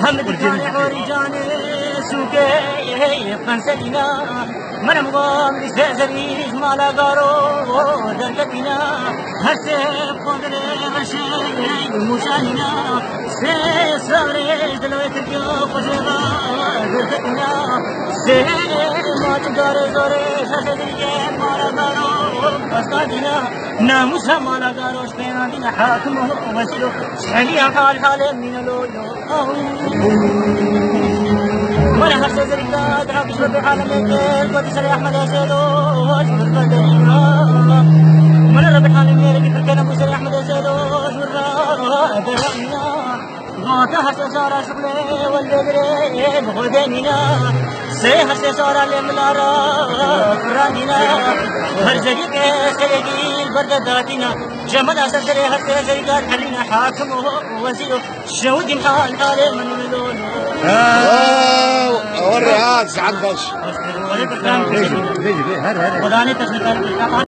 हम जाने और जाने सुके फंसलिना मन मुगाम से जरीज माला गारो दर्दना हसे फंदरे हसे मुशानिना से सरे दलवे क्यों फसगा दर्दना से माच गारे जोरे हसे दिए माला गारो فسادنا ناموس مالا قالوا شفينا دينا حاكمه ومسلو شحالي قال حالي من لولو ولا هرس زرقات عاقش ربي عالم الليل ودسري احمد اسيدو واشمر قدرنا من ربي عالم الليل كان ابو سري احمد اسيدو واشمر قدرنا غاتا هرس سارا شغلي والبدري بغدانينا سيحر سارا لملارا فرانينا هر زريق سيدي البرداتنا جمال أسر هر زريقات حلينا حاكم وزيرو شهود محال حال من ملون وري هاد سعد بس خداني تسليم